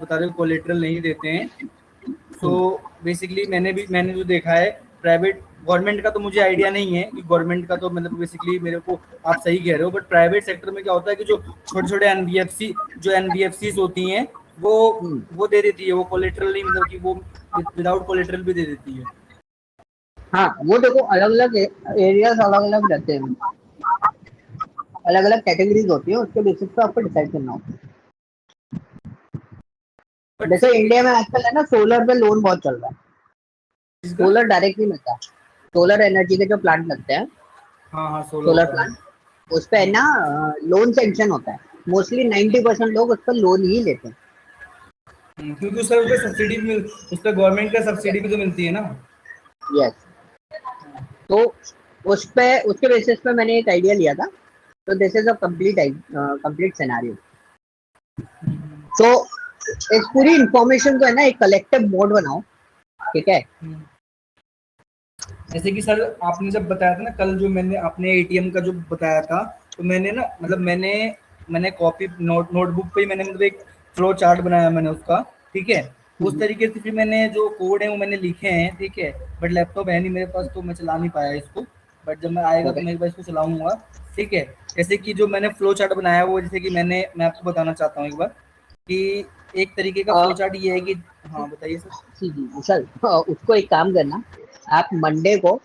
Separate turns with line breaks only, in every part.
बता रहे हो कोलेटरल नहीं देते हैं। तो बेसिकली मैंने जो देखा है प्राइवेट, गवर्नमेंट का तो मुझे आइडिया नहीं है कि गवर्नमेंट का तो मतलब बेसिकली मेरे को आप सही कह रहे हो, बट प्राइवेट सेक्टर में क्या होता है कि जो छोटे छोटे एनबीएफसी होती हैं वो दे देती है, वो कोलेटरल नहीं, मतलब कि वो विदाउट कोलेटरल भी दे देती है।
हाँ, वो देखो अलग अलग एरियाज अलग अलग रहते हैं, अलग अलग कैटेगरीज होती है, उसके बेसिस पे आपको डिसाइड करना होता है।
बट
जैसे इंडिया में आजकल है ना, सोलर पे लोन बहुत चल रहा है।
इसका
सोलर डायरेक्टली मिलता है, सोलर एनर्जी के जो प्लांट लगते हैं,
हाँ हाँ
सोलर
होता है।
प्लांट, उस पे ना लोन सेंक्शन होता है। मोस्टली 90% लोग उस पर लोन ही लेते हैं।
क्योंकि उस पर सब्सिडी भी उस पर गवर्नमेंट का सब्सिडी भी तो मिलती है ना।
यस, तो उसके बेसिस पे मैंने एक आइडिया लिया था। तो this is a complete scenario. तो इस पूरी इंफॉर्मेशन को है ना एक कलेक्टिव मोड बनाओ, ठीक है।
जैसे कि सर आपने जब बताया था ना कल, जो मैंने आपने एटीएम का जो बताया था, तो मैंने ना मतलब मैंने कॉपी नोटबुक पे ही मैंने मतलब एक फ्लो चार्ट बनाया मैंने उसका, ठीक है। उस तरीके से फिर मैंने जो कोड है वो मैंने लिखे हैं, ठीक है। बट लैपटॉप है नहीं मेरे पास तो मैं चला नहीं पाया इसको, बट जब मैं आएगा तो मैं एक बार इसको चलाऊंगा, ठीक है। जैसे कि जो मैंने फ्लो चार्ट बनाया वो, जैसे कि मैं आपको बताना चाहता हूँ एक बार कि एक तरीके का फ्लो चार्ट ये है कि, हाँ बताइए सर।
सर उसको एक काम करना, आप मंडे को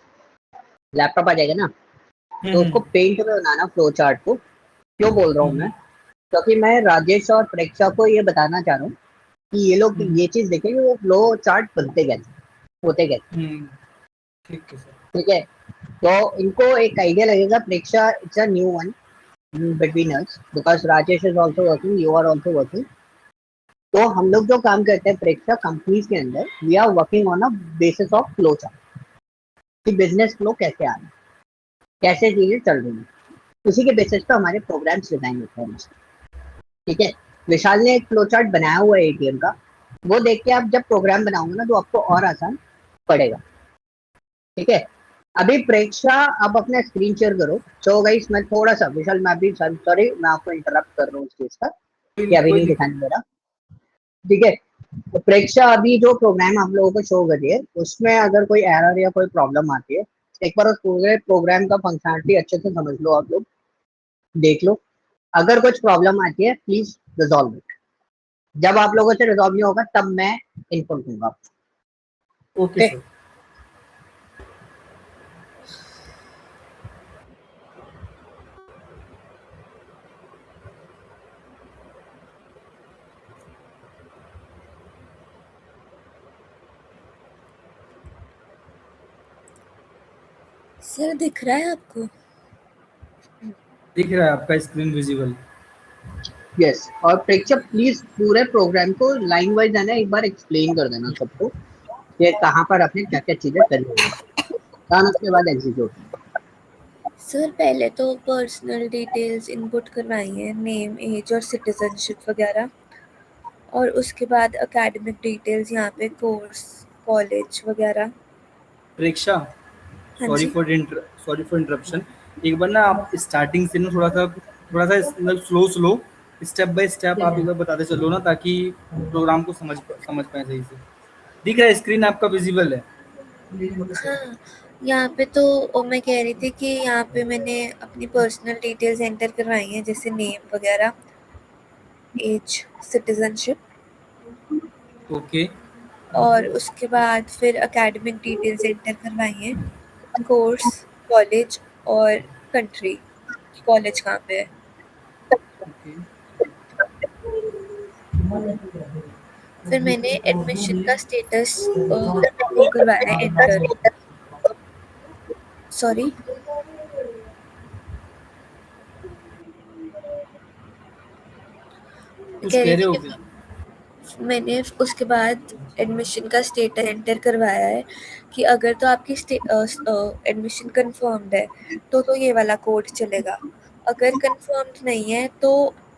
लैपटॉप आ जाएगा ना, तो उसको पेंट में बनाना फ्लो चार्ट को। क्यों बोल रहा हूँ मैं, क्योंकि मैं राजेश और प्रेक्षा को ये बताना चाह रहा हूँ कि ये लोग ये चीज देखें कि वो फ्लो चार्ट बनते कैसे, होते कैसे,
ठीक है सर।
ठीक है। तो इनको एक आइडिया लगेगा। Preksha it's a new one between us because Rajesh is also working, you are also working. तो हम लोग जो काम करते हैं प्रेक्षा कंपनीज के अंदर, we are working on a basis of flow chart कि बिजनेस फ्लो कैसे आ रहा है, कैसे चीजें चल रही हैं, उसी के बेसिस पे हमारे प्रोग्राम्स डिजाइन होते हैं, ठीक है। विशाल ने एक फ्लो चार्ट बनाया हुआ है एटीएम का, वो देख के आप जब प्रोग्राम बनाओगे ना तो आपको और आसान पड़ेगा, ठीक है। अभी प्रेक्षा आप अपना स्क्रीन शेयर करो। तो गाइस मैं थोड़ा सा विशाल, मैं अभी सॉरी मैं आपको इंटरप्ट कर रहा हूँ इस चीज का, कि अभी
कोई
नहीं
दिक्कत।
दिखाने दे रहा, ठीक है। तो प्रेक्षा अभी जो प्रोग्राम आप लोगों को शो कर रही है, उसमें अगर कोई एरर या कोई प्रॉब्लम आती है, एक बार उस पूरे प्रोग्राम का फंक्शनलिटी अच्छे से समझ लो, आप लोग देख लो। अगर कुछ प्रॉब्लम आती है प्लीज रिजॉल्व इट। जब आप लोगों से रिजॉल्व नहीं होगा तब मैं इन्फॉर्म दूंगा आपको,
ओके
ओके।
सर।
सर दिख रहा है आपको?
दिख रहा है आपका स्क्रीन विजिबल।
यस, और प्रेक्षक प्लीज पूरे प्रोग्राम को लाइन वाइज है ना एक बार एक्सप्लेन कर देना सबको, कि कहाँ पर आपने क्या क्या चीजें करनी है, और उसके बाद एग्जीक्यूट।
सर पहले तो पर्सनल डिटेल्स इनपुट करवाई हैं, नेम, एज और सिटीजनशिप वगैरह, और उसके बाद एकेडमिक डिटेल्स, यहाँ पे कोर्स, कॉलेज वगैरह।
प्रेक्षा,
हाँ
सॉरी
जी।
For interruption. एक बार ना आप स्टार्टिंग से ना थोड़ा सा मतलब स्लो स्टेप बाय स्टेप आप एक बार बताते चलो ना, ताकि प्रोग्राम को समझ पाए सही से। दिख रहा है स्क्रीन आपका विजिबल है?
हाँ, यहाँ पे तो मैं कह रही थी कि यहाँ पे मैंने अपनी पर्सनल डिटेल्स एंटर करवाई हैं, जैसे नेम वगैरह, एज, सिटीजनशिप,
ओके।
और उसके बाद फिर एकेडमिक डिटेल्स एंटर करवाई हैं, कोर्स, कॉलेज और कंट्री, कॉलेज कहाँ पे है। फिर मैंने एडमिशन का स्टेटस वो करवाया है एंटर, सॉरी,
कुछ
कह
कह
रही
रहे
थी
हो
कि
क्या?
मैंने उसके बाद एडमिशन का स्टेटस एंटर करवाया है कि अगर तो आपकी एडमिशन कंफर्म्ड है तो ये वाला कोड चलेगा, अगर कंफर्म्ड नहीं है तो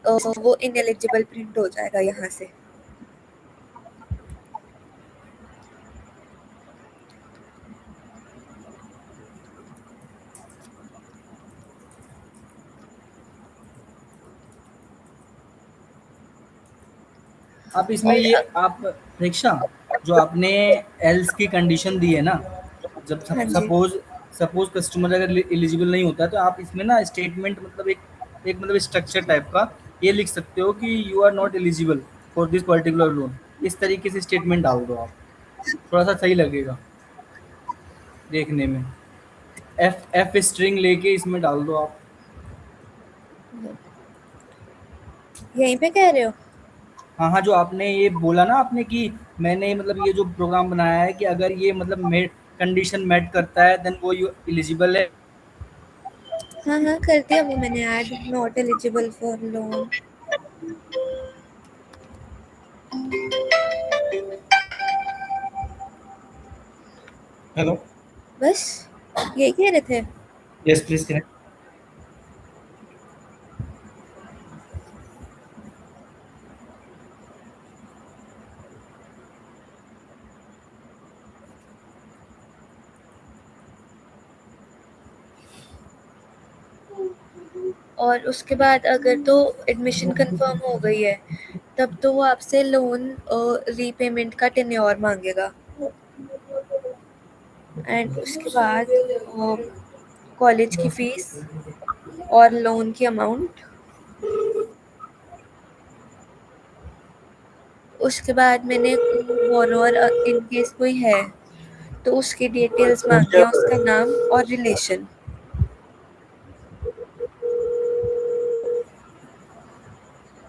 वो इनएलिजिबल प्रिंट हो जाएगा यहाँ से।
आप इसमें
और
ये आप प्रेक्षा जो आपने एल्स की कंडीशन दी है ना, जब
हाँ जी।
सपोज सपोज कस्टमर अगर एलिजिबल नहीं होता है, तो आप इसमें ना स्टेटमेंट मतलब एक मतलब स्ट्रक्चर टाइप का ये लिख सकते हो कि you are not eligible for this particular loan. इस तरीके से स्टेटमेंट डाल दो आप, थोड़ा सा सही लगेगा देखने में। एफ एफ स्ट्रिंग लेके इसमें डाल दो आप।
यहीं पे कह रहे हो?
हाँ हाँ, जो आपने ये बोला ना आपने कि मैंने मतलब ये जो प्रोग्राम बनाया है कि अगर ये मतलब मेट कंडीशन मेट करता है देन वो यू एलिजिबल है।
हाँ हाँ, कर दिया वो मैंने add, not eligible for loan.
Hello.
बस यही कह रहे थे।
Yes please connect.
और उसके बाद अगर तो एडमिशन कंफर्म हो गई है, तब तो वो आपसे लोन रीपेमेंट का टेन्योर मांगेगा। एंड उसके बाद कॉलेज की फीस और लोन की अमाउंट। उसके बाद मैंने बोरोअर इन केस कोई है तो उसकी डिटेल्स मांगी है, उसका नाम और रिलेशन।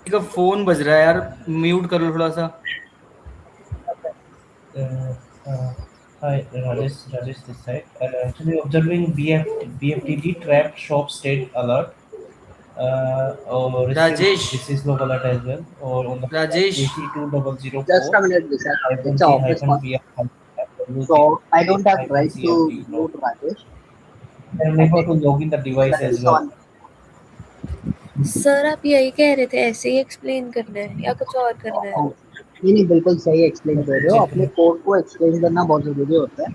का फोन बज रहा है यार, म्यूट कर लो थोड़ा सा।
Hi, Rajesh this side. And actually observing BFTD trapped shop state alert. Or received
Rajesh,
disease log alert as well. Or on the
Rajesh,
just
82004
a minute, Vishal.
hyphen
It's an
G
office
hyphen
call,
BF
so I don't have
hyphen
right to
CFD log.
mute Rajesh.
I'm
I
unable
think
to log in the device
that
as
is
well.
on.
Sir आप यही कह रहे थे, ऐसे ही explain करना है या कुछ और करना है?
नहीं नहीं, बिल्कुल सही एक्सप्लेन कर रहे हो।
Check
अपने
it.
कोड को एक्सप्लेन करना बहुत जरूरी होता है,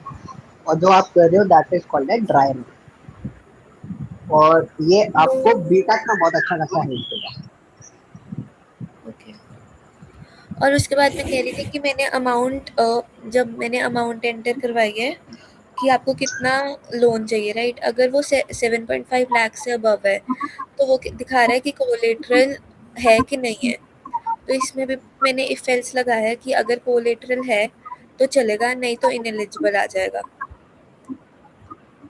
और जो आप कर रहे हो that is called eight dry run, और ये आपको बीटेक में बहुत अच्छा खासा हेल्प देगा।
ओके। और उसके बाद मैं कह रही थी कि मैंने अमाउंट, जब मैंने अमाउंट एंटर करवाई है कि आपको कितना लोन चाहिए, राइट? अगर वो 7.5 लाख से अबव है तो वो दिखा रहा है कि कोलेटरल है कि नहीं है। तो इसमें भी मैंने इफ एल्स लगाया है कि अगर कोलेटरल है तो चलेगा, नहीं तो इनएलिजिबल आ जाएगा।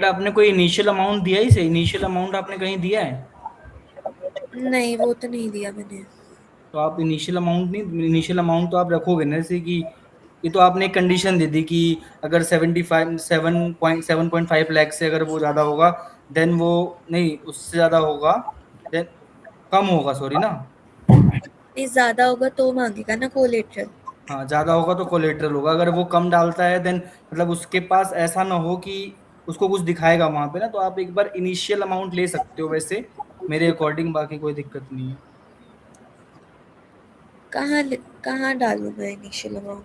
आपने कोई इनिशियल अमाउंट दिया ही से? इनिशियल अमाउंट आपने कहीं दिया है?
नहीं, वो तो नहीं दिया मैंने।
तो आप इनिशियल अमाउंट नहीं, इनिशियल अमाउंट तो आप रखोगे ना, जैसे कि ये तो आपने एक कंडीशन दे दी कि अगर 7.5 लाख से अगर वो ज्यादा होगा देन वो, नहीं उससे ज्यादा होगा देन, कम होगा सॉरी ना।
नहीं, ज्यादा होगा तो मांगेगा ना कोलेटरल।
हाँ, ज्यादा होगा तो कोलेटरल होगा। अगर वो कम डालता है देन मतलब उसके पास ऐसा ना हो कि उसको कुछ दिखाएगा वहां पे ना, तो आप एक बार इनिशियल अमाउंट ले सकते हो वैसे मेरे अकॉर्डिंग, बाकी कोई दिक्कत नहीं है।
कहाँ कहाँ डालूं मैं इनिशियल अमाउंट?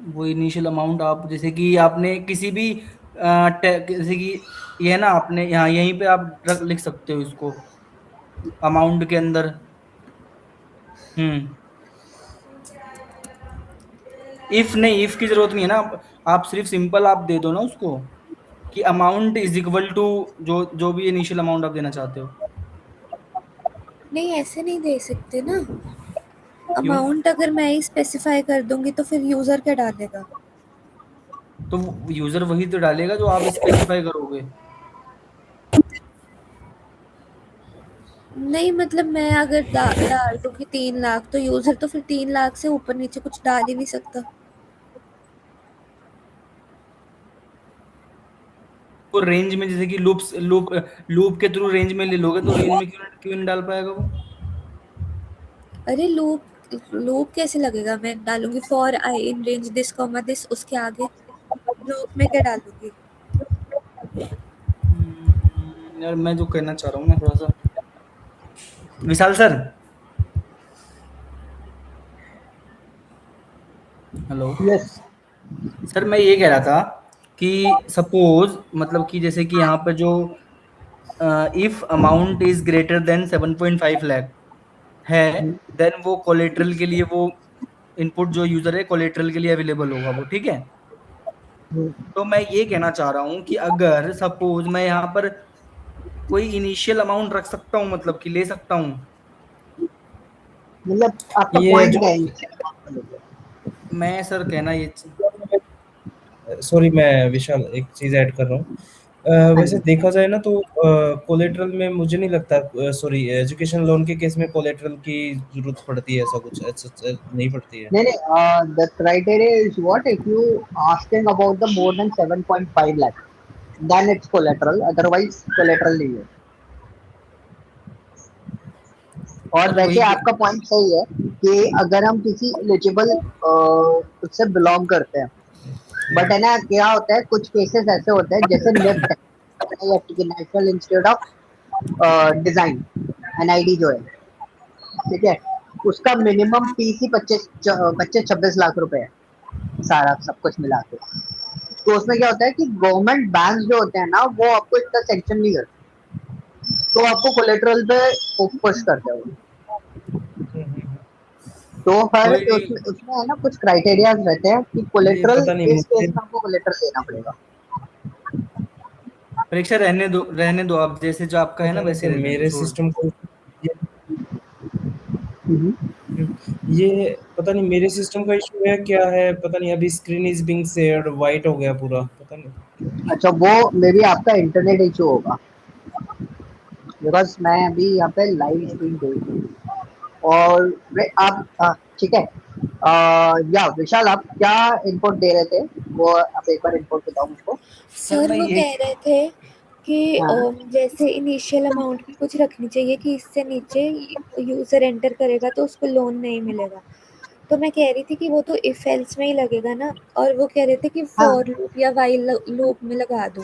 वो इनिशियल अमाउंट आप जैसे कि आपने किसी भी जैसे कि ये है ना, आपने यहाँ यहीं पे आप लिख सकते हो इसको अमाउंट के अंदर। हम्म। इफ नहीं, इफ की जरूरत नहीं है ना, आप सिर्फ सिंपल आप दे दो ना उसको कि अमाउंट इज इक्वल टू जो जो भी इनिशियल अमाउंट आप देना चाहते हो।
नहीं, ऐसे नहीं दे सकते ना।
क्यों?
अमाउंट अगर मैं ही स्पेसिफाई कर दूंगी तो फिर यूजर क्या डालेगा?
तो यूजर वही तो डालेगा जो आप स्पेसिफाई करोगे।
नहीं मतलब मैं अगर डाल दूंगी 3 लाख तो यूजर तो फिर 3 लाख से ऊपर नीचे कुछ डाल ही नहीं सकता।
वो रेंज में जैसे कि लूप के थ्रू रेंज में ले लोगे तो रेंज में क्यों नहीं डाल पाएगा वो?
अरे लूप लूप कैसे लगेगा? मैं डालूंगी for I in range this comma this, उसके आगे लूप में क्या डालूंगी?
यार मैं जो कहना चाह रहा हूँ ना थोड़ा सा, विशाल सर, हेलो
यस।
सर, मैं ये कह रहा था कि सपोज मतलब कि जैसे कि यहाँ पे जो if amount is greater than 7.5 lakh है, देन वो कोलेटरल के लिए वो इनपुट जो यूजर है कोलेटरल के लिए अवेलेबल होगा वो, ठीक है। तो मैं ये कहना चाह रहा हूँ कि अगर सपोज मैं यहाँ पर कोई इनिशियल अमाउंट रख सकता हूँ, मतलब कि ले सकता हूँ।
मतलब आपका
ये
पॉइंट
जो
क्या है?
मैं सर कहना ये
सॉरी मैं विशाल एक चीज ऐड कर रहा हूँ।
हाँ
वैसे
जी।
देखा जाए ना तो कोलेटरल में मुझे नहीं लगता, सॉरी एजुकेशन लोन के केस में कोलेटरल की जरूरत पड़ती है, ऐसा कुछ ऐसा नहीं पड़ती है।
नहीं नहीं, the criteria is what if you asking about the more than 7.5 lakh, then it's collateral, otherwise collateral नहीं है। और
सर
वैसे
वही
आपका पॉइंट सही है कि अगर हम किसी एलिजिबल उससे बिलोंग करते हैं, बट है ना क्या होता है कुछ केसेस ऐसे होते हैं जैसे निफ्ट या national institute of design, NID जो है, ठीक है, उसका मिनिमम फीस ही 25-26 लाख रुपए है, सारा सब कुछ मिला के। तो उसमें क्या होता है कि गवर्नमेंट बैंक जो होते हैं ना वो आपको इतना सेंक्शन नहीं करते, तो आपको कोलेटरल पे पुश करते हैं। तो हर
कोई नहीं,
उसमें उसमें है ना कुछ क्राइटेरियाज रहते हैं कि
ये
कोलेटरल
पता नहीं
किस केस
मुझे,
में आपको कोलेटरल देना पड़ेगा।
परीक्षा रहने दो आप, जैसे जो आपका है ना
पता नहीं
वैसे
सर
रहने दो,
मेरे
छोड़ दो।
सिस्टम को ये,
हम्म।
ये पता नहीं मेरे सिस्टम का इशू है क्या है, पता नहीं। अभी screen is being shared white हो गया पूरा, पता नहीं।
अच्छा, वो मे बी आपका इंटरनेट इशू होगा, बिकॉज मैं अभी यहाँ पे लाइव स्ट्रीम देख रही हूँ। और आप ठीक है, या विशाल आप क्या इनपुट दे रहे थे, वो आप एक बार इनपुट बताओ मुझको।
सर
सर
मैं
वो
ये
कह रहे थे कि
हाँ
जैसे इनिशियल अमाउंट भी कुछ रखनी चाहिए कि इससे नीचे यूजर एंटर करेगा तो उसको लोन नहीं मिलेगा। तो मैं कह रही थी कि वो तो इफ एल्स में ही लगेगा ना, और वो कह रहे थे कि
हाँ,
फॉर लूप या वाइल लूप में लगा दो।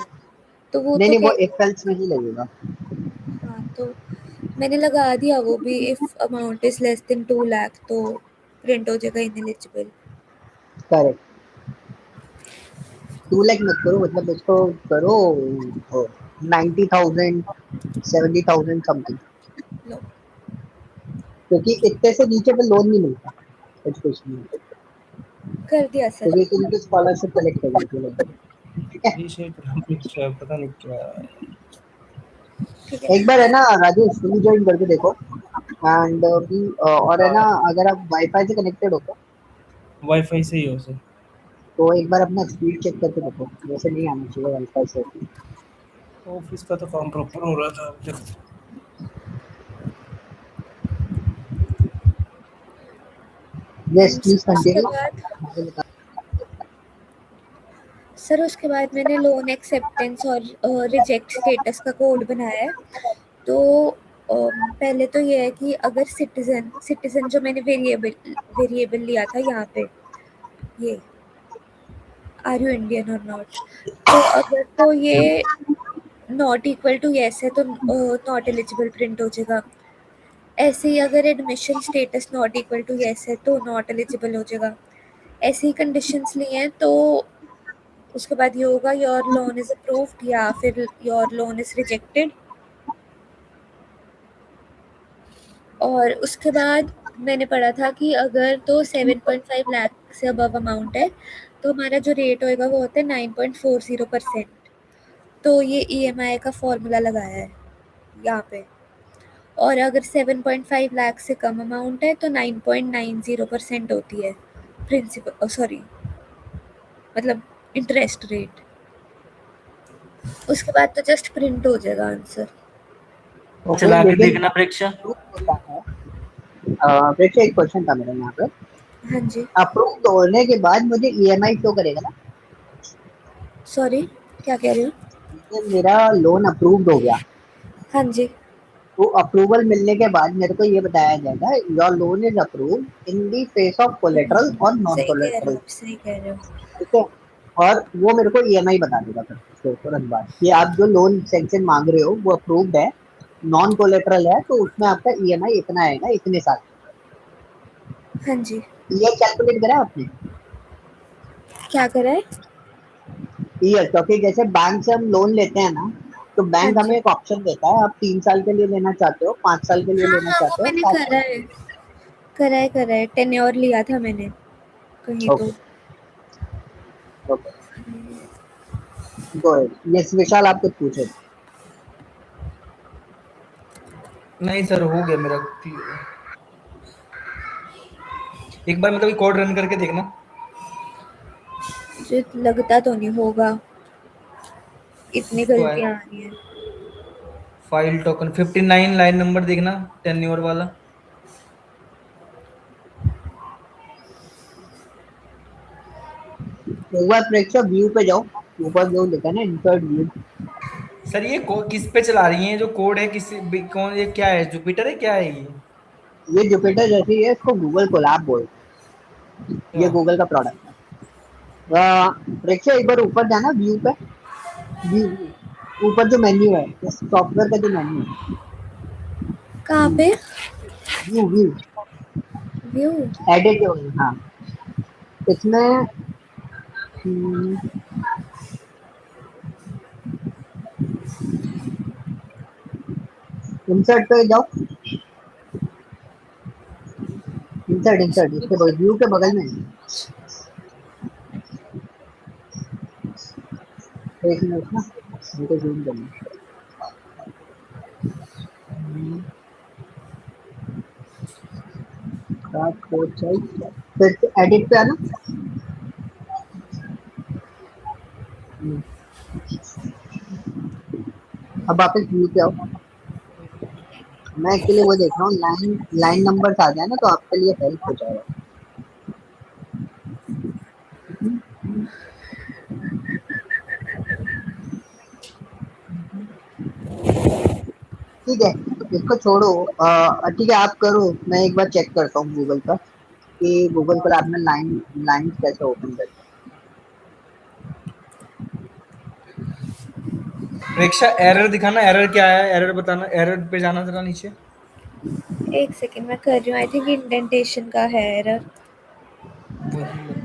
तो वो
नहीं
तो
नहीं, वो
कह
इफ एल्स में ही लगेगा।
हाँ, तो मैंने लगा दिया वो भी, if amount is less than 2 lakh तो प्रिंट हो जाएगा इनएलिजिबल।
करेक्ट। 2 लाख मत करो, मतलब इसको करो 90,000, 70,000 समथिंग,
लो,
क्योंकि इतने से नीचे पे लोन नहीं मिलता एजुकेशन में,
कर दिया सर।
क्योंकि इनकी स्कॉलरशिप कलेक्ट करनी थी लोगों ने, ठीक है।
पता नहीं क्या है।
ठीक है।
एक बार है ना राजेश तुम ज्वाइन करके देखो, एंड और है ना अगर आप वाईफाई से कनेक्टेड हो
वाईफाई से ही हो सर।
तो एक बार अपना स्पीड चेक करके देखो, वैसे नहीं आना चाहिए वाईफाई से।
ऑफिस का तो काम प्रॉपर हो रहा था अब तक।
यस प्लीज
उसके
कंटिन्यू।
बाद सर उसके बाद मैंने लोन एक्सेप्टेंस और रिजेक्ट स्टेटस का कोड बनाया है। तो पहले तो ये है कि अगर सिटीजन सिटीजन जो मैंने वेरिएबल लिया था यहाँ पे, ये आर यू इंडियन और नॉट, तो अगर तो ये नॉट इक्वल टू यस है तो नॉट एलिजिबल प्रिंट हो जाएगा। ऐसे ही अगर admission status not equal to yes है तो नॉट एलिजिबल हो जाएगा। ऐसे ही कंडीशंस लिए हैं तो उसके बाद ये होगा योर लोन इज अप्रूव्ड या फिर योर लोन इज रिजेक्टेड। और उसके बाद मैंने पढ़ा था कि अगर तो 7.5 लाख से अबव अमाउंट है तो हमारा जो रेट होएगा वो होता है 9.40%। तो ये ईएमआई का फॉर्मूला लगाया है यहाँ पे। और अगर 7.5 लाख से कम अमाउंट है तो 9.90% होती है प्रिंसिपल, सॉरी मतलब इंटरेस्ट रेट। उसके बाद तो जस्ट प्रिंट हो जाएगा आंसर।
ओके,
चला के
लेकिन
देखना परीक्षा।
होता है वैसे एक क्वेश्चन था मेरा यहाँ पे,
हाँ जी,
अप्रूव होने के बाद मुझे ईएमआई शो करेगा ना?
सॉरी क्या कह रहे हो?
ये मेरा लोन अप्रूव्ड हो गया,
हाँ जी,
तो अप्रूवल मिलने के बाद मेरे को ये बताया जाएगा your loan is approved in the face of collateral और नॉन
सही कह रहे हो
कोलेटरल,
आप, सही कह रहे हो।
ठीक है। और वो मेरे को ईएमआई बता देगा फिर उसके तुरंत बाद कि आप जो लोन सेंक्शन मांग रहे हो वो अप्रूव्ड है, नॉन कोलेटरल है, तो उसमें आपका ईएमआई इतना आएगा इतने साल।
हाँ जी,
ये कैलकुलेट करा आपने?
क्या करा है?
ईयर, क्योंकि जैसे बैंक से हम लोन लेते हैं ना, तो
हाँ
बैंक हमें
जी,
एक ऑप्शन देता है, आप 3 साल के लिए लेना चाहते हो, 5 साल के लिए
हाँ
लेना
हाँ वो
चाहते हो,
मैंने
7 साल।
करा है, कराए टेन्योर लिया था मैंने कहीं तो।
Okay okay, go ahead. Yes Vishal, आप कुछ पूछे।
नहीं सर, हो गया मेरा। एक बार मतलब कोड रन करके देखना।
मुझे लगता तो नहीं होगा, इतनी
तो है
गलतियां आ रही हैं।
फाइल टोकन 59 लाइन नंबर देखना, टेन्योर वाला।
एक बार प्रेक्षक व्यू पे जाओ, ऊपर जो लिखा है ना इंसर्ट व्यू।
सर ये किस पे चला रही हैं जो कोड है, किस कौन, ये क्या है, जुपिटर है क्या है ये?
ये जुपिटर जैसी है, इसको गूगल कोलैब बोलते हैं,
क्या?
ये गूगल का प्रोडक्ट है। प्रेक्षक एक बार ऊपर जाना व्यू पे, व्यू, ऊपर जो मेन्यू है, इस सॉफ्टवेयर का जो मेन्यू है,
कहाँ पे?
View view,
view.
एडिट जो है, हाँ, इसमें इंसर्ट पे जाओ, इंसर्ट इंसर्ट इसके बगल, व्यू के बगल में। एक मिनट ना, मुझे जूम करना। फिर एडिट पे आना। अब वापस व्यू पे आओ। मैं एक्चुअली वो देख रहा हूँ, लाइन लाइन नंबर आ जाए ना तो आपके लिए हेल्प हो जाएगा। ठीक है, इसको छोड़ो। ठीक है, आप करो, मैं एक बार चेक करता हूँ गूगल पर कि गूगल पर आपने लाइन कैसे ओपन करते
प्रेक्षा एरर दिखाना, एरर क्या है, एरर बताना, एरर पे जाना जरा नीचे।
एक सेकंड मैं कर रही हूँ, आई थिंक इंडेंटेशन का है एरर।
वही लग-
हैं।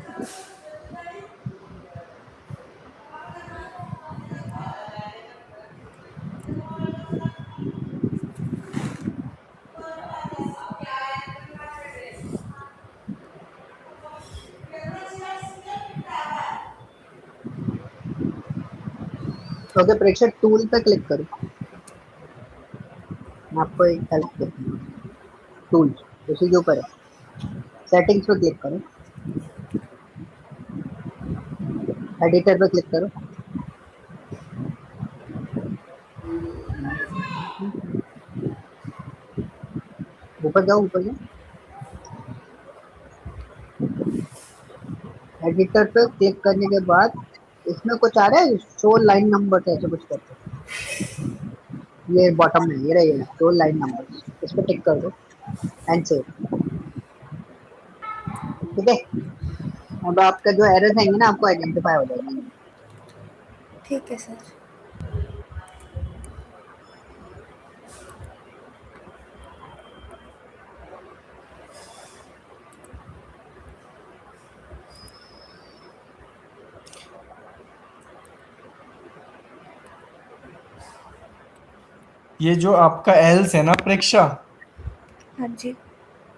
ओके प्रेक्षक, टूल पे क्लिक करो, मैं आपको एक हेल्प करती हूँ। टूल उसी के ऊपर है, सेटिंग्स पे क्लिक करो, एडिटर पे क्लिक करो, ऊपर जाओ, ऊपर जाओ, एडिटर पे क्लिक करने के बाद इसमें कुछ आ रहा है, शो लाइन नंबर ऐसे कुछ करके, ये बॉटम में ये रही है शो लाइन नंबर, इस पर टिक कर दो एंड सेव। ठीक है, अब आपका जो एरर आएंगे ना आपको आइडेंटिफाई हो जाएंगे।
ठीक है सर।
ये जो आपका एल्स है ना प्रेक्षा,
हाँ जी।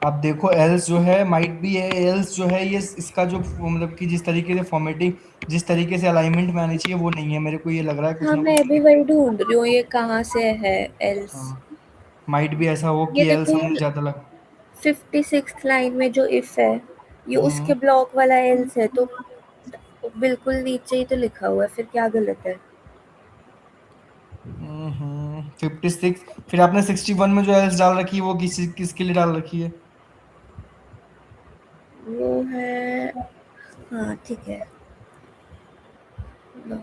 आप देखो एल्स जो है माइट बी है, एल्स जो है ये इसका जो मतलब कि जिस तरीके से फॉर्मेटिंग, जिस तरीके से अलाइनमेंट में आनी चाहिए वो नहीं है, मेरे को ये लग रहा है कुछ
हाँ
ना
मैं
कुछ।
भी वही ढूंढ रही हूँ, ये कहाँ से है एल्स।
हाँ, माइट भी ऐसा हो
ये
कि एल्स
देखो,
हम ज्यादा लग।
56th लाइन में जो इफ है, ये उसके
हम्म
ब्लॉक वाला एल्स है, तो बिल्कुल नीचे ही तो लिखा हुआ है, फिर क्या गलत है?
56, फिर आपने 61 में जो एल्स डाल रखी है वो किसके लिए डाल रखी है?
वो है, हाँ ठीक है, लो।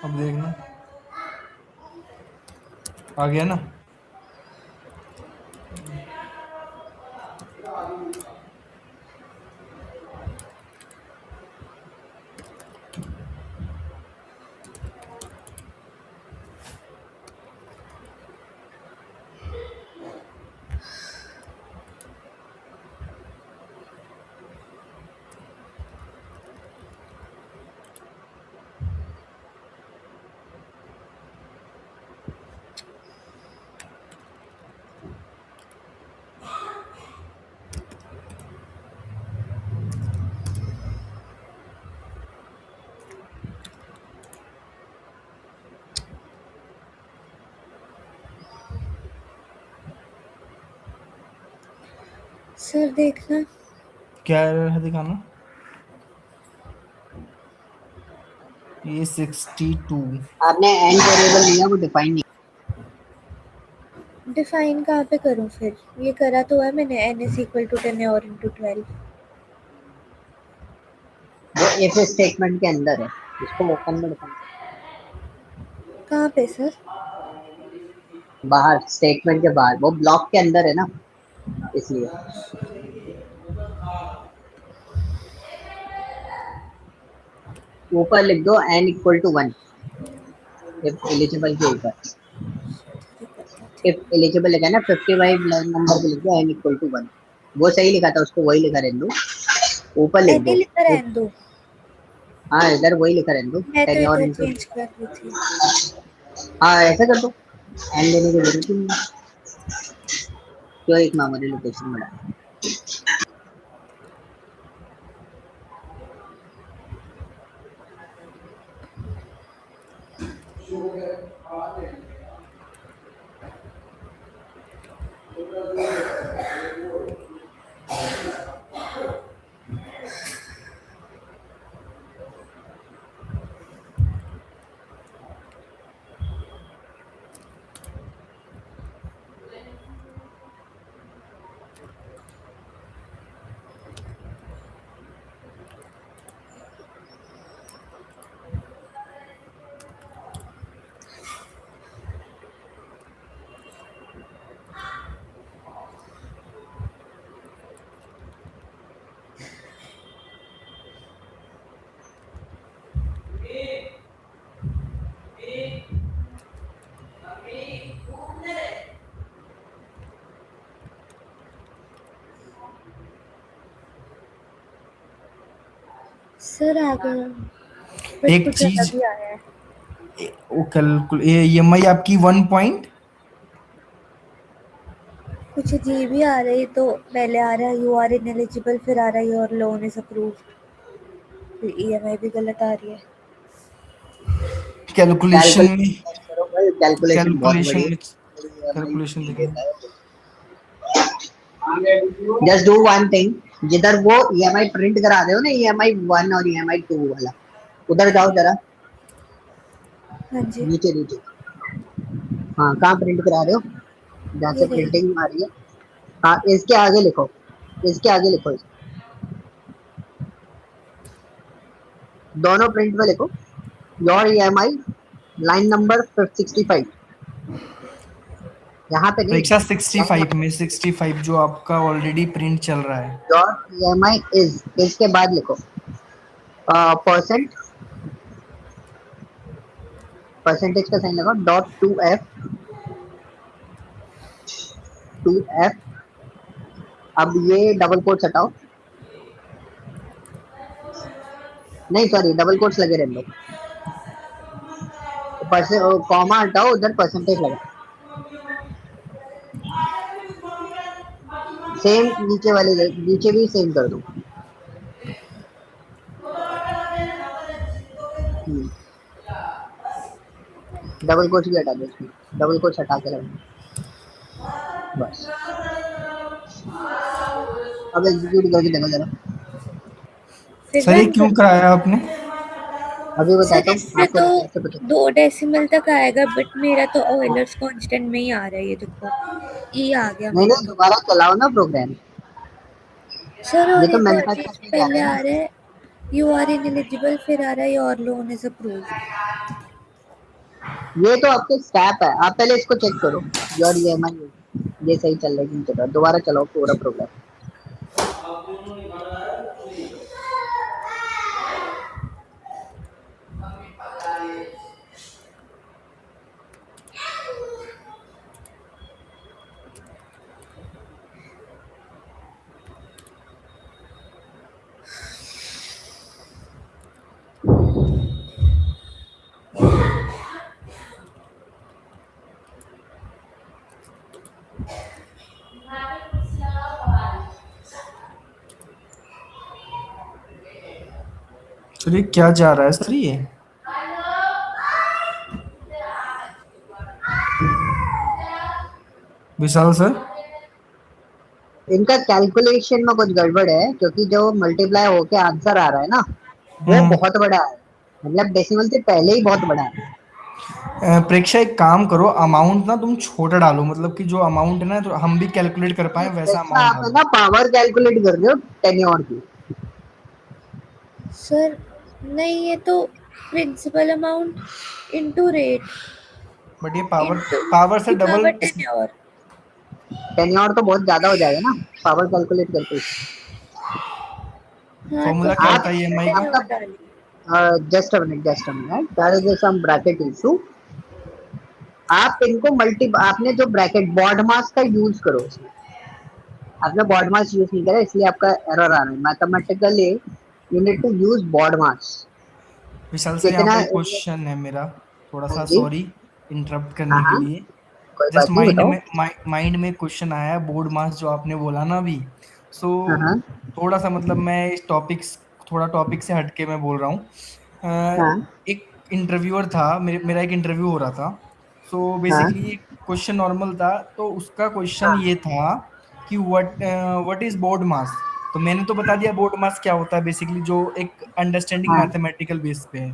अब देखना, आ गया ना?
सर देखना
क्या एरर है दिखाना। ये 62
आपने एंड वेरिएबल लिया, वो डिफाइन नहीं।
डिफाइन कहाँ पे करूँ फिर? ये करा तो है मैंने, n is equal to 10 और into 12।
वो इफ स्टेटमेंट के अंदर है, इसको ओपन में डिफाइन
कहाँ पे सर?
बाहर, स्टेटमेंट के बाहर, वो ब्लॉक के अंदर है ना, इसलिए। ऊपर लिख दो n equal to 1 if eligible के ऊपर। इफ एलिजिबल लिखा है ना 55 नंबर पे लिख दो n इक्वल टू 1। वो सही लिखा था, उसको वही लिखा रहने दो। ऊपर लिख
n ही
दो।
लिखा रहने दो।
हाँ, इधर वही लिखा रहने दो,
मैं तो
10 और
इधर
इंटू।
चेंज कर रही थी।
हाँ, ऐसा कर दो, n लेने की जरूरत ही नहीं है। क्यों एक मेमोरी लोकेशन बढ़ा।
सर आ गया, बट
एक
कुछ
चीज,
अलग ही आया है।
वो कैलकुल ये EMI आपकी 1 पॉइंट
कुछ अजीब ही आ रही, तो पहले आ रहा है यू आर इनएलिजिबल, फिर आ रहा है योर लोन इज अप्रूव्ड, फिर ईएमआई भी गलत आ रही है।
कैलकुलेशन में,
कैलकुलेशन करो भाई, कैलकुलेशन बहुत
कैलकुलेशन
बड़ी
में,
है।
कैलकुलेशन दिखाएं।
जस्ट डू वन थिंग, जिधर वो ईएमआई प्रिंट करा रहे हो ना, ईएमआई 1 और ईएमआई 2 वाला, उधर जाओ जरा,
हाँ जी,
नीचे नीचे। हाँ, कहाँ प्रिंट करा रहे हो, जहाँ
ये
से
रही।
प्रिंटिंग आ रही है। हाँ, इसके आगे लिखो, इसके आगे लिखो, दोनों प्रिंट में लिखो योर ईएमआई लाइन नंबर 65। यहाँ पे नहीं,
परीक्षा
लाइन
65 में, 65 जो आपका ऑलरेडी प्रिंट चल रहा है।
योर ईएमआई इज, इसके बाद लिखो परसेंट, परसेंटेज का साइन लगाओ, डॉट टू एफ। अब ये डबल कोट्स हटाओ, नहीं सॉरी, डबल कोट्स लगे रहने दो। कॉमा हटाओ, उधर परसेंटेज लगाओ। सेम नीचे वाले, नीचे भी सेम कर दो। डबल कोट्स भी हटा दो इसमें, डबल कोट्स हटा के लगाओ बस। अब एग्जीक्यूट करके देखो जरा।
फिर
सर ये
रन
क्यों
कर।
कराया आपने?
अभी
सर
बताता हूँ
इससे
आपको
तो
कैसे पता।
2 डेसिमल तक आएगा, बट मेरा तो ऑयलर्स कांस्टेंट में ही आ रहा है, ये देखो ई आ गया
नहीं
मेरा
नहीं,
तो।
दोबारा चलाओ ना प्रोग्राम।
सर
ये
और
तो
एक और
मैन्युफैक्चर
चीज,
पे जा रहा
पहले
है
आ
ना।
रहा है यू आर इनएलिजिबल, फिर आ रहा है योर लोन इज अप्रूव्ड।
ये तो आपके स्टैप है, आप पहले इसको चेक करो। योर ईएमआई ये सही चल रहा है कि नहीं चल रहा, दोबारा चलाओ पूरा प्रोग्राम।
सर ये क्या जा रहा है सर ये? विशाल सर,
इनका कैलकुलेशन में कुछ गड़बड़ है, क्योंकि जो मल्टीप्लाई होके आंसर आ रहा है ना, वो बहुत बड़ा है, मतलब डेसिमल से पहले ही बहुत बड़ा है।
प्रेक्षा एक काम करो, अमाउंट ना तुम छोटा डालो, मतलब कि जो अमाउंट है ना तो हम भी कैलकुलेट कर पाए वैसा
प्रेक्षा
अमाउंट
आप है
डालो।
ना पावर कैलकुलेट कर रहे हो टेन्योर की।
सर नहीं, ये तो principal amount into rate
but ये पावर
इनटू
पावर से
की
डबल।
पावर 10 और।
टेन्योर तो बहुत ज्यादा हो जाएगा ना पावर कैलकुलेट करके।
हाँ तो
फॉर्मूला क्या
आप
होता है ईएमआई का?
टेन्योर डालिए।
Just a minute, there is some bracket issue. आप इनको मल्टी, आपने जो ब्रैकेट बॉड मास का यूज करो उसमें, आपने बॉड मास यूज नहीं करा इसलिए आपका एरर आ रहा है। Mathematically you need to use BODMAS.
Vishal sir, यहाँ
कितना?
पर एक क्वेश्चन है मेरा, थोड़ा
हाँ
सा
जी।
सॉरी इंटरप्ट
हाँ
करने के
हाँ,
लिए।
कोई
जस्ट
बात नहीं, बताओ।
माइंड में क्वेश्चन आया है बोर्ड मास जो आपने बोला ना अभी। सो
हाँ हाँ
थोड़ा सा मतलब मैं इस थोड़ा टॉपिक से हटके मैं बोल रहा हूँ।
हाँ
एक इंटरव्यूअर था, मेरा एक इंटरव्यू हो रहा था। सो
हाँ
बेसिकली क्वेश्चन नॉर्मल था, तो उसका क्वेश्चन
हाँ
ये था कि व्हाट इज बोर्ड मास। तो मैंने तो बता दिया बोर्ड मास क्या होता है, बेसिकली जो एक अंडरस्टैंडिंग
हाँ।
मैथमेटिकल बेस पे है।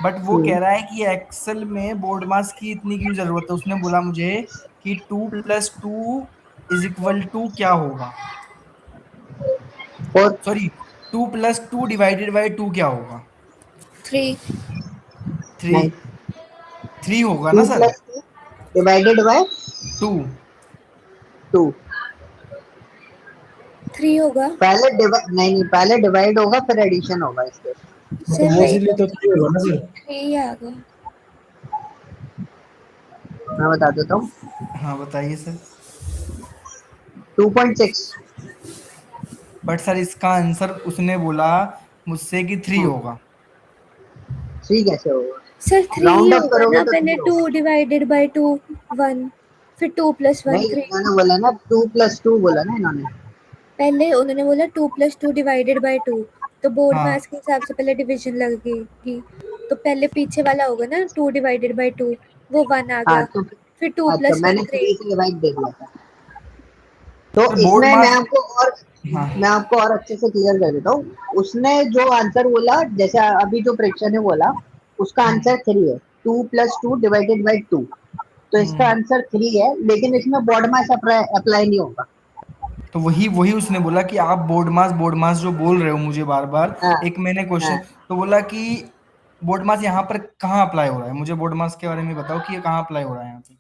बट वो
हम्म,
कह रहा है कि एक्सेल में बोर्ड मास की इतनी क्यों जरूरत है। उसने बोला मुझे कि 2 + 2 इज इक्वल टू क्या होगा,
और
सॉरी 2 + 2 डिवाइडेड बाई 2 क्या होगा।
3।
थ्री।
नहीं,
3 होगा
टू
ना sir?
Plus two divided by
2।
Two.
3 होगा।
पहले नहीं नहीं, पहले डिवाइड होगा फिर एडिशन होगा इसके।
सर वही
ऑब्वियसली
तो
तो 3 होगा ना सर।
3 आ गया।
मैं बता देता हूँ।
हाँ बताइए सर।
2.6।
बट सर इसका आंसर उसने बोला मुझसे कि 3 होगा।
थ्री कैसे होगा?
सर 3 ही
राउंड अप
होगा
करोगे
ना,
तो
पहले
थ्री
2
होगा।
डिवाइडेड बाय 2 1, फिर 2 + 1
नहीं,
3।
इन्होंने बोला ना 2 + 2 बोला ना इन्होंने।
पहले उन्होंने बोला 2 + 2 डिवाइडेड बाय 2, तो बोर्ड
हाँ
मास के हिसाब से पहले डिवीजन लगेगी, तो पहले पीछे वाला होगा ना 2 डिवाइडेड बाय 2, वो 1 आ
हाँ
गया,
तो
फिर 2
अच्छा,
+ 1
मैंने
3।
3 से डिवाइड दे दिया था। तो
सर बोर्ड
इसमें
मास। हाँ
मैं आपको और अच्छे से क्लियर कर देता हूँ। उसने जो आंसर बोला, जैसे अभी जो प्रेक्षक ने बोला, उसका
हम्म
आंसर 3 है। 2 + 2 डिवाइडेड बाई 2, तो इसका
हम्म।
आंसर 3 है, लेकिन इसमें बॉड मास अप्लाई नहीं होगा।
तो वही वही उसने बोला कि आप बोर्ड मास जो बोल रहे हो मुझे बार बार।
हाँ
एक मैंने क्वेश्चन
हाँ
तो बोला कि बोर्ड मास यहाँ पर कहाँ अप्लाई हो रहा है, मुझे बोर्ड मास के बारे में बताओ कि ये कहाँ अप्लाई हो रहा है यहाँ पे।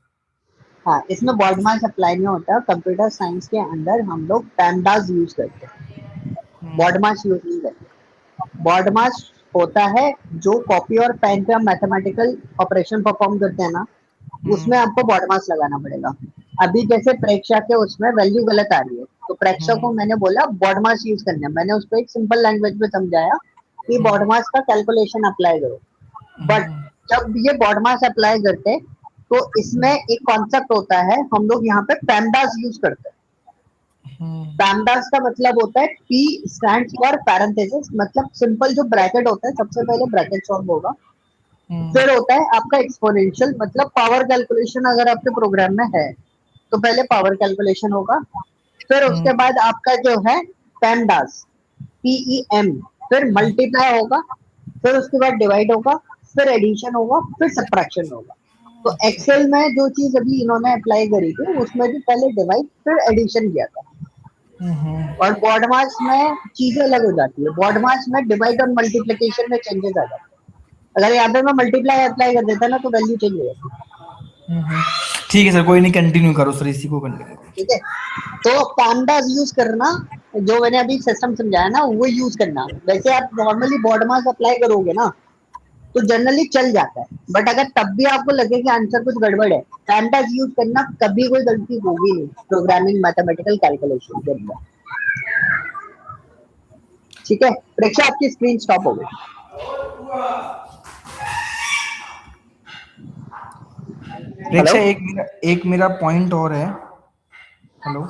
हाँ, इसमें बॉड मास अप्लाई नहीं होता। कंप्यूटर साइंस के अंदर हम लोग पैमडास यूज करते हैं,
हम्म
बॉड मास यूज नहीं करते। बॉड मास होता है जो कॉपी और पेन पे हम मैथमेटिकल ऑपरेशन परफॉर्म करते हैं ना,
हम्म
उसमें आपको बॉड मास लगाना पड़ेगा। अभी जैसे प्रेक्षा के उसमें वैल्यू गलत आ रही है, तो प्रेक्षा
हम्म
को मैंने बोला बॉड मास यूज करना है। मैंने उसको एक सिंपल लैंग्वेज में समझाया कि
हम्म
बॉड मास का कैलकुलेशन अप्लाई करो। बट
हम्म
जब ये बॉड मास अप्लाई करते तो इसमें एक कॉन्सेप्ट होता है, हम लोग यहाँ पे पैमडास यूज करते हैं।
हम्म
पैमडास का मतलब होता है पी स्टैंड्स फॉर पैरेंथेसिस, मतलब सिंपल जो ब्रैकेट होता है सबसे पहले ब्रैकेट सॉल्व होगा।
हम्म
फिर होता है आपका एक्सपोनेंशियल, मतलब पावर कैलकुलेशन अगर आपके प्रोग्राम में है तो पहले पावर कैलकुलेशन होगा। फिर
हम्म
उसके बाद आपका जो है पेमडास, PEM, फिर मल्टीप्लाई होगा, फिर उसके बाद डिवाइड होगा, फिर एडिशन होगा, फिर सब्ट्रैक्शन होगा। तो एक्सेल में जो चीज अभी इन्होंने अप्लाई करी थी उसमें भी पहले डिवाइड फिर एडिशन किया था।
हम्म।
और बॉड मास में चीजें अलग हो जाती है। बॉड मास में डिवाइड और मल्टीप्लिकेशन में चेंजेस आ जाते हैं। अगर यहाँ पे मैं मल्टीप्लाई अप्लाई कर देता ना तो वैल्यू चेंज हो जाती है।
हम्म। ठीक है सर, कोई नहीं, कंटिन्यू करो सर, इसी को कंटिन्यू करो।
ठीक है, तो पैमडास यूज करना, जो मैंने अभी सिस्टम समझाया ना वो यूज करना। वैसे आप नॉर्मली बॉड मास अप्लाई करोगे ना तो जनरली चल जाता है, बट अगर तब भी आपको लगे कि आंसर कुछ गड़बड़ है, पैमडास यूज करना, कभी कोई गलती होगी नहीं प्रोग्रामिंग मैथमेटिकल कैलकुलेशन के अंदर। ठीक है, प्रेक्षा आपकी स्क्रीन स्टॉप हो गई। हेलो।
प्रेक्षा एक मेरा पॉइंट और है। हेलो।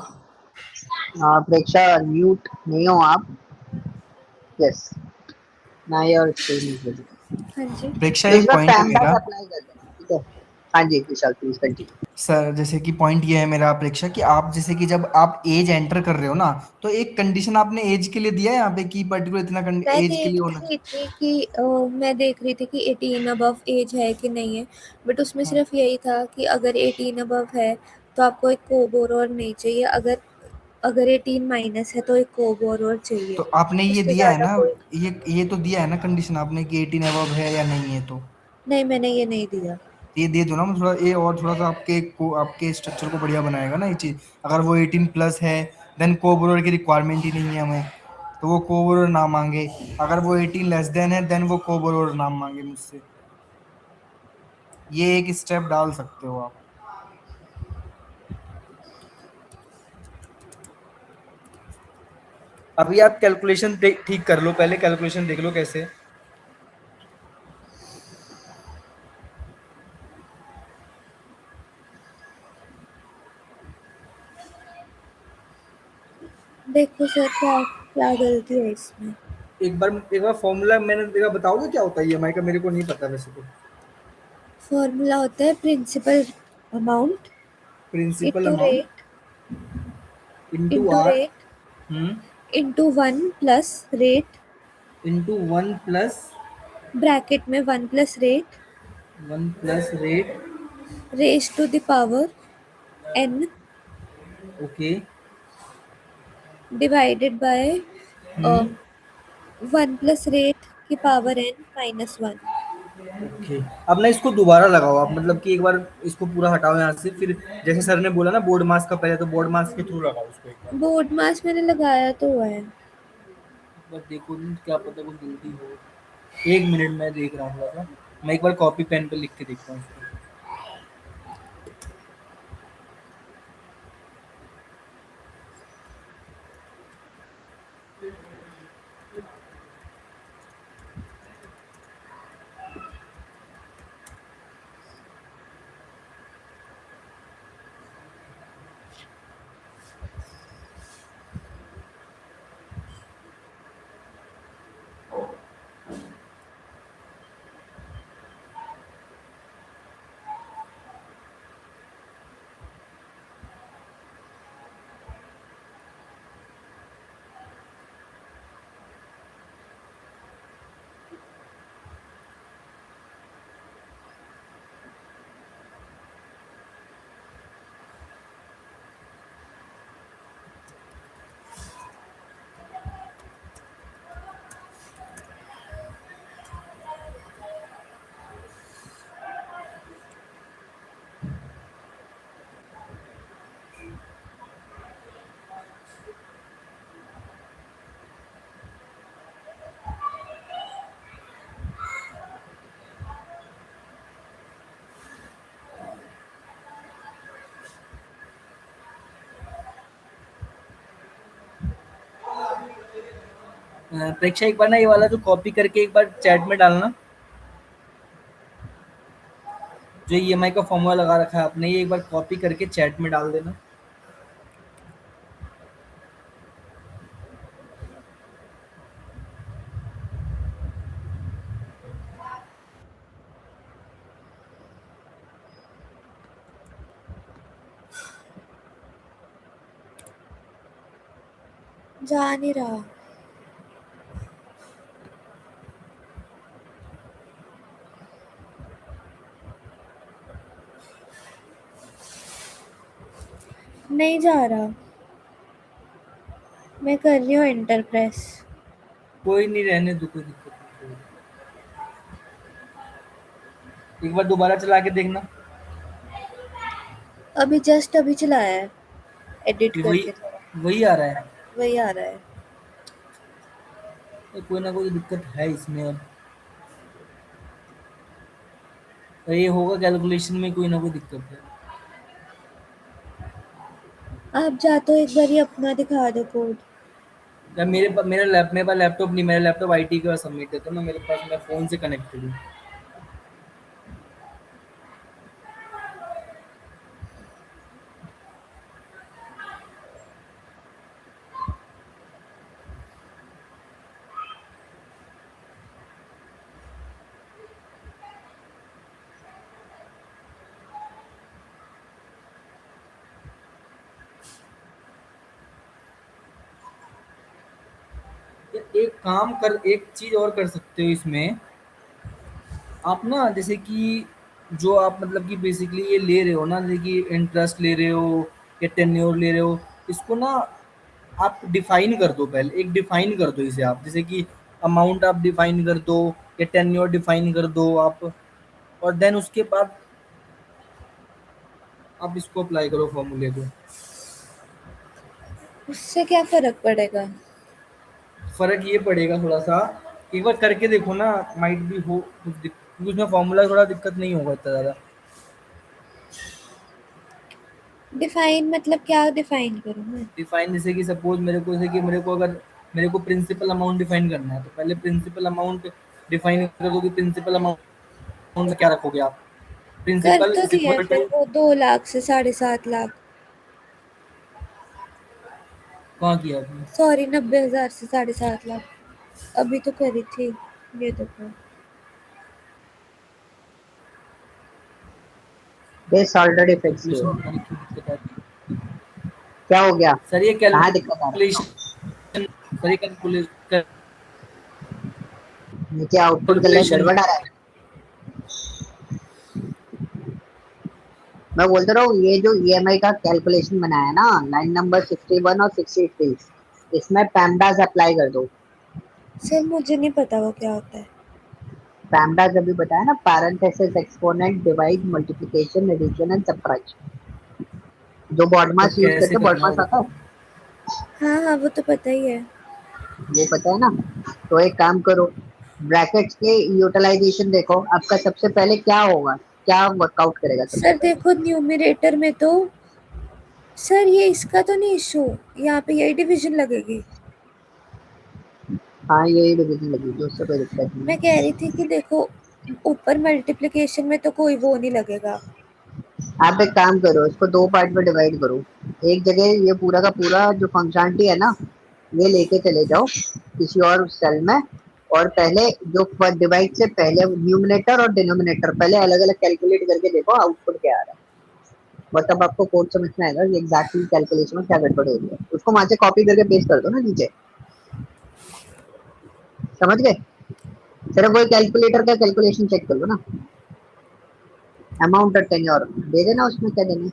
प्रेक्षा म्यूट नहीं हो आप? यस, ना योर स्क्रीन इज विजिबल।
हाँ जी।
प्रेक्षा
तो
एक
इसमें
पॉइंट है
पैमडास
मेरा।
अप्लाई कर देना, ठीक है। हाँ जी विशाल प्लीज कंटिन्यू।
सर जैसे कि पॉइंट ये है मेरा प्रेक्षा कि आप जैसे कि जब आप एज एंटर कर रहे हो ना, तो एक कंडीशन आपने एज के लिए दिया है यहाँ पे कि पर्टिकुलर इतना
मैं
एज के लिए
देख
होना।
रही थी कि मैं देख रही थी कि 18 अबव एज है कि नहीं है, बट उसमें
हाँ,
सिर्फ यही था कि अगर 18 अबव है तो आपको एक कोबोर और नहीं चाहिए, अगर अगर 18 माइनस है तो एक कोबोर और चाहिए।
तो आपने ये
उससे
दिया है
ज़्यादा
ना,
कोई
ये तो दिया है ना कंडीशन आपने कि 18 अबव है या नहीं है, तो
नहीं, मैंने ये नहीं दिया।
ये दे दो ना, मतलब थोड़ा ये और थोड़ा सा आपके स्ट्रक्चर को बढ़िया बनाएगा ना ये चीज। अगर वो 18 प्लस है, देन कोबोर की रिक्वायरमेंट ही नहीं है हमें, तो वो कोबोर ना मांगे। अगर वो 18 लेस देन है, देन वो कोबोर नाम मांगे मुझसे। ये एक स्टेप डाल सकते हो आप। अभी आप कैलकुलेशन ठीक कर लो, पहले कैलकुलेशन देख लो कैसे।
देखो सर, क्या क्या गलती है इसमें।
एक बार फॉर्मूला मैंने देखा, बताओगे क्या होता है ईएमआई का? मेरे को नहीं पता वैसे तो।
फॉर्मूला होता है principal amount
principal
into
amount
rate,
into
into
r.
Rate,
hmm.
Into 1 plus rate,
into 1 plus
bracket में 1 plus rate,
1 plus rate.
Raise to the power n
okay.
Divided by
hmm.
1 plus rate की power n minus 1।
Okay. अब ना इसको दोबारा लगाओ आप, मतलब कि एक बार इसको पूरा हटाओ यहाँ से, फिर जैसे सर ने बोला ना बोर्ड मास का, पहले तो बोर्ड मास के थ्रू लगाओ उसको एक बार।
बोर्ड मास मैंने लगाया तो हुआ है।
एक बार देखो नहीं, क्या पता कुछ गलती हो। एक मिनट में देख रहा हूँ थोड़ा सा। मैं एक बार कॉपी पेन पे लिख के देखता हूँ इसको। प्रेक्षा एक बार ना ये वाला जो कॉपी करके एक बार चैट में डालना, जो ईएमआई का फॉर्मूला लगा रखा है आपने, ये एक बार कॉपी करके चैट में डाल देना।
जा नहीं रहा। नहीं जा रहा। मैं कर रही हूँ एंटर प्रेस।
कोई नहीं, रहने दो, कोई दिक्कत नहीं। एक बार दोबारा चला के देखना।
अभी जस्ट अभी चलाया है, एडिट
फिर वही
करके थोड़ा।
वही आ रहा है।
वही आ रहा है।
तो कोई ना कोई दिक्कत है इसमें अब। तो ये होगा कैलकुलेशन में कोई ना कोई दिक्कत है।
आप जा तो एक बार ही अपना दिखा दो कोड।
या मेरे पास लैपटॉप नहीं, मेरा लैपटॉप आईटी का सबमिट है, तो ना मेरे पास, मैं फ़ोन से कनेक्टेड हूँ। एक चीज और कर सकते हो इसमें आप ना, जैसे कि जो आप मतलब कि बेसिकली ये ले रहे हो ना, जैसे कि इंटरेस्ट ले रहे हो या टेन्योर ले रहे हो, इसको ना आप डिफाइन कर दो, पहले एक डिफाइन कर दो इसे आप, जैसे कि अमाउंट आप डिफाइन कर दो या टेन्योर डिफाइन कर दो आप, और देन उसके बाद आप इसको अप्लाई करो फॉर्मूले को।
उससे क्या फर्क पड़ेगा?
फर्क ये पड़ेगा थोड़ा सा, एक बार करके देखो ना, माइट भी हो क्योंकि उसमें फॉर्मूला थोड़ा दिक्कत नहीं होगा इतना ज़्यादा।
डिफाइन मतलब क्या डिफाइन करूँ मैं?
डिफाइन जैसे कि सपोज मेरे को, जैसे कि मेरे को प्रिंसिपल अमाउंट डिफाइन करना है, तो पहले प्रिंसिपल अमाउंट डिफाइन कर दो कि प्रिंसिपल अमाउंट में क्या रखोगे आप।
कर
प्रिंसिपल
तो
इज
दिया है
इक्वल
फिर
टू,
वो 2 लाख से 7.5 लाख।
कहाँ किया आपने?
सॉरी, 90,000 से 7.5 लाख। अभी तो करी थी ये तो कर।
दिस ऑलरेडी फिक्स्ड
कैलकुलेशन
है।
पता नहीं क्यों दिक्कत आती
क्या हो गया?
है सर, ये
कहाँ दिक्कत आ रहा
कैलकुलेशन, सर ये कैलकुलेशन,
है? नीचे आउटपुट के लिए
कैलकुलेशन
गड़बड़ आ रहा है। मैं बोलता रहा हूँ, ये जो ईएमआई का कैलकुलेशन बनाया ना, लाइन नंबर 61 और 63, इसमें पैमडास अप्लाई कर दो।
सर मुझे नहीं पता वो क्या होता है।
पैमडास अभी बताया ना, parenthesis, exponent, divide, multiplication, addition and subtraction. जो
तो
बॉडमास यूज
कैसे
करते हैं,
करना है
बॉडमास
वो
आता
बताओ।
है,
हाँ हाँ, वो तो पता ही है।
वो पता है ना। तो एक काम करो, ब्रैकेट्स के यूटिलाइजेशन देखो, आपका सबसे पहले क्या होगा, क्या वर्कआउट करेगा सबसे
सर
पहले।
देखो न्यूमरेटर में तो, सर ये इसका तो नहीं इशू, यहाँ पे यही डिवीजन लगेगी।
हाँ, यही डिवीजन लगी थी, उससे कोई दिक्कत नहीं
मैं
है।
कह रही थी कि देखो ऊपर मल्टीप्लिकेशन में तो कोई वो नहीं लगेगा।
आप एक काम करो, इसको दो पार्ट में डिवाइड करो। एक जगह ये पूरा का पूरा जो फंक्शनलिटी है ना, ये लेके चले जाओ किसी और सेल में, और पहले जो डिवाइड से पहले न्यूमरेटर और डिनोमिनेटर पहले अलग अलग कैलकुलेट करके देखो आउटपुट क्या आ रहा है। मतलब आपको कोड समझ में आएगा कि एग्जैक्टली कैलकुलेशन में क्या गड़बड़ हो रही है। उसको वहां से कॉपी करके पेस्ट कर दो ना नीचे। समझ गए? सिर्फ वही कैलकुलेटर का कैलकुलेशन चेक कर लो ना, अमाउंट और टेन्योर दे देना, उसमें क्या देना है।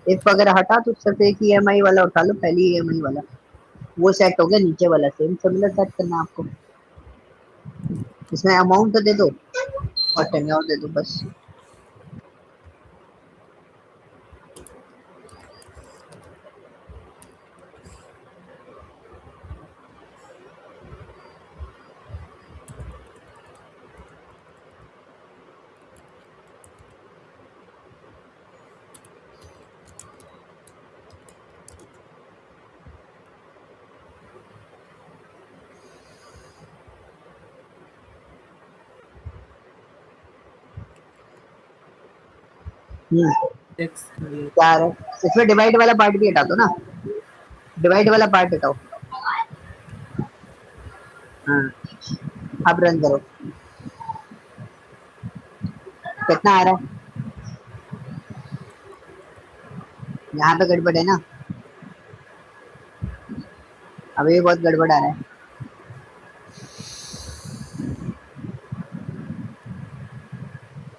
इफ वगैरह हटा तो सिर्फ एक ईएमआई वाला उठा लो, पहली ईएमआई वाला, वो सेट हो गया। नीचे वाला सेम सिमिलर सेट करना है आपको, इसमें अमाउंट तो दे दो और टेन्योर दे दो बस।
टेक्स
क्या है इसमें, डिवाइड वाला पार्ट भी हटा दो ना, डिवाइड वाला पार्ट हटाओ। हाँ, अब रन करो, कितना आ रहा है? यहाँ पे गड़बड़ है ना, अभी बहुत गड़बड़ आ रहा है।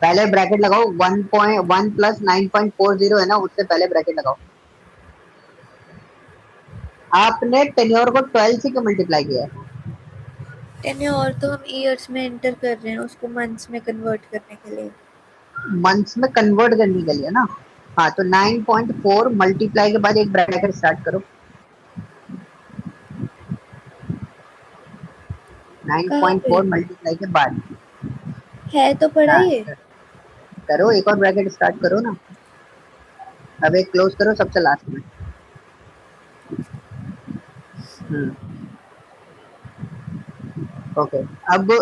पहले ब्रैकेट लगाओ, 1.1 प्लस 9.40 है ना, उससे पहले ब्रैकेट लगाओ। आपने टेन्योर को 12 से क्यों मल्टीप्लाई किया है?
टेन्योर तो हम ईयर्स में एंटर कर रहे हैं, उसको मंथ्स में कन्वर्ट करने के लिए।
मंथ्स में कन्वर्ट करने के लिए ना। हाँ, तो 9.4 मल्टीप्लाई के बाद एक ब्रैकेट स्टार्ट करो।
कहाँ पे
9.4 मल्टीप्लाई के बाद,
है तो पड़ा
हाँ,
ये।
करो, एक और ब्रैकेट स्टार्ट करो ना। अब एक क्लोज करो सबसे लास्ट में। ओके। अब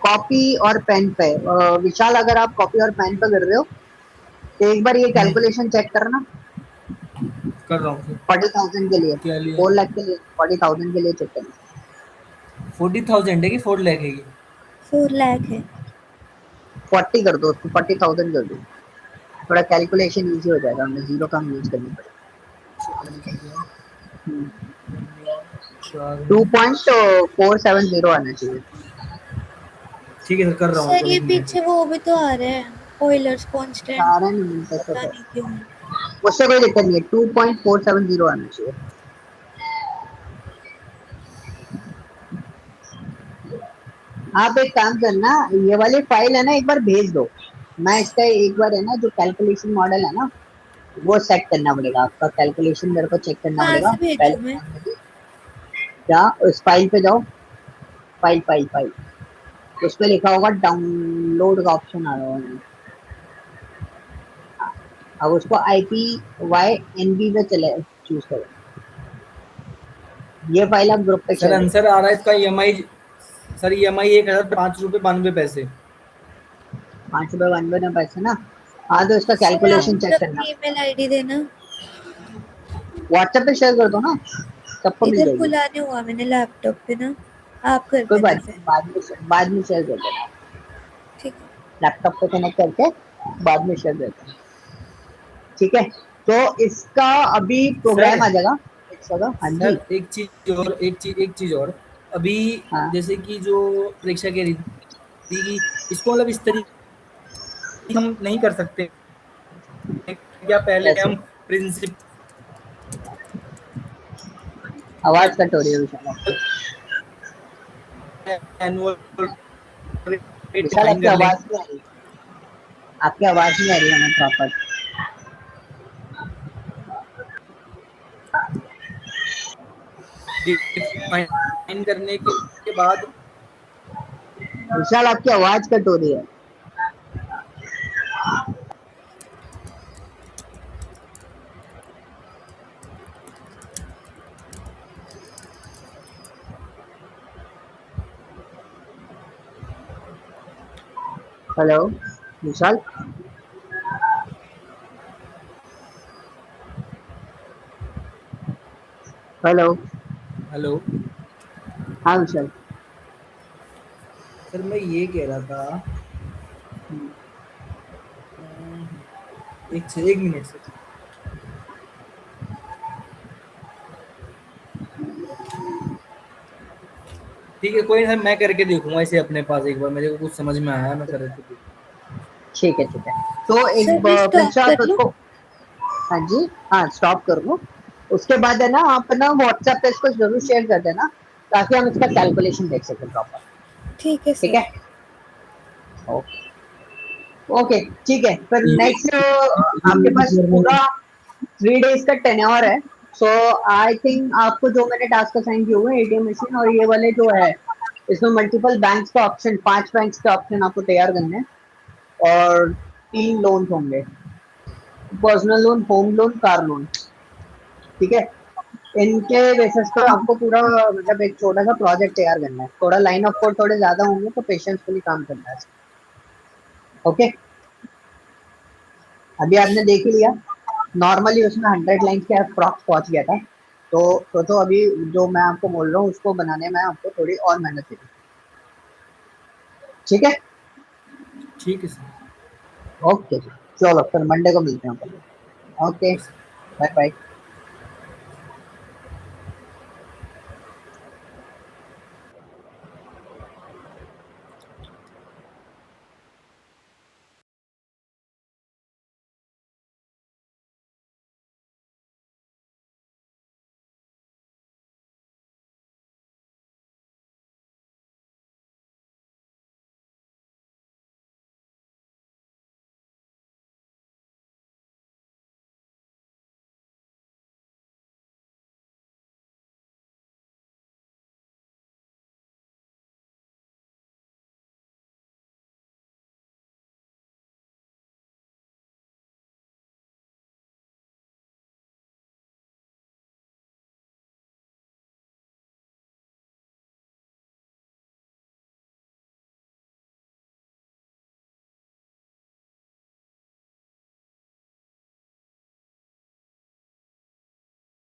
कॉपी और पेन पे, विशाल अगर आप कॉपी और पेन पे कर रहे हो तो एक बार ये कैलकुलेशन चेक करना।
कर रहा हूँ
40,000 के लिए,
क्या लिया?
4 लाख के लिए, 40,000 के लिए चेक करना।
40,000 है कि 4 लाख है ये?
4 लाख है।
40 कर दो उसको, 40,000 कर दो, थोड़ा कैलकुलेशन इजी हो जाएगा, हमें जीरो कम यूज करनी पड़ेगी।
चलो मैंने कर दिया।
2.470 आना चाहिए।
ठीक है सर, कर रहा हूँ
सर
सर,
ये
1 मिनट।
पीछे वो भी तो आ रहा है, ऑयलर्स कांस्टेंट,
सारा नहीं मिलता
पता
सर,
नहीं क्यों।
उससे कोई दिक्कत नहीं है, 2.470 आना चाहिए। आप एक काम करना, ये वाली फाइल है ना एक बार भेज दो, मैं इसका एक बार है ना जो कैलकुलेशन मॉडल है ना वो सेट करना पड़ेगा, आपका कैलकुलेशन मेरे को चेक करना
कहाँ
पड़ेगा
से भेजूं मैं?
पहले। क्या उस फाइल पे जाओ, फाइल फाइल फाइल, उस पे लिखा होगा डाउनलोड का ऑप्शन आ रहा होगा। अब उसको IPYNB में चले चूज करो, ये फाइल आप ग्रुप पे
सर
शेयर
आंसर आ रहा है इसका EMI, सर EMI 1005 रुपये 92 पैसे।
करो। 5 रुपए 92 पैसे ना, हाँ तो इसका
सर आप
कैलकुलेशन
मुझे
चेक करना,
अपनी ईमेल आईडी देना।
व्हाट्सएप पे शेयर कर दो ना, सबको मिल
इधर
जाएगी।
खुला नहीं हुआ मैंने लैपटॉप पे ना, आप कर
कोई
देना
बात
फिर।
नहीं, बाद में शेयर कर देना,
ठीक है।
लैपटॉप पे कनेक्ट करके बाद में शेयर कर देना, ठीक है। तो इसका अभी
सर
प्रोग्राम आ जाएगा एक जगह। हाँ जी।
सर एक चीज और अभी,
हाँ
जैसे कि जो परीक्षा कह रही थी कि इसको मतलब इस तरीके हम नहीं कर सकते क्या, पहले
कैसे,
हम प्रिंसिपल
आवाज कट हो रही है विशाल आपकी।
एनुअल रेट
विशाल
फाइन
आपकी
कर लेंगे,
आवाज नहीं आ रही, आपकी आवाज नहीं आ रही हमें प्रॉपर।
फाइन करने के बाद।
विशाल आपकी आवाज कट हो रही है। हेलो विशाल। हेलो।
हेलो
हाँ विशाल।
सर, मैं ये कह रहा था, एक मिनट सर। ठीक है, कोई नहीं सर, मैं करके देखूंगा इसे अपने पास एक बार, मेरे को कुछ समझ में आया, मैं करके देखूंगा।
ठीक है ठीक है, तो एक
सर मैं स्टॉप
परीक्षा आप
कर लूं?
उसको, हाँ जी, हाँ स्टॉप कर लो। उसके बाद है ना आप ना व्हाट्सएप पे इसको जरूर शेयर कर देना, ताकि हम इसका कैलकुलेशन देख सकें प्रॉपर।
ठीक है
ठीक
सर।
है, ओके ओके, ठीक है। फिर नेक्स्ट आपके पास पूरा 3 डेज का टेन्योर है। सो आई थिंक आपको जो मैंने टास्क असाइन किए हुए हैं ATM मशीन और ये वाले जो है, इसमें मल्टीपल बैंक्स का ऑप्शन, 5 बैंक्स के ऑप्शन आपको तैयार करने हैं, और 3 लोन होंगे, personal loan, home loan, car loan. ठीक है, इनके बेसिस पर आपको पूरा मतलब एक छोटा सा प्रोजेक्ट तैयार करना है, थोड़ा लाइन ऑफ कोड थोड़े ज्यादा होंगे तो पेशेंसफुली काम करना है। ओके, अभी आपने देख ही लिया, नॉर्मली उसमें 100 लाइन्स के अप्रॉक्स पहुंच गया था, तो सोचो अभी जो मैं आपको बोल रहा हूँ उसको बनाने में आपको थोड़ी और मेहनत लगी। ठीक है,
ठीक है सर।
ओके, चलो फिर मंडे को मिलते हैं। Okay,
okay sir.
Bye bye.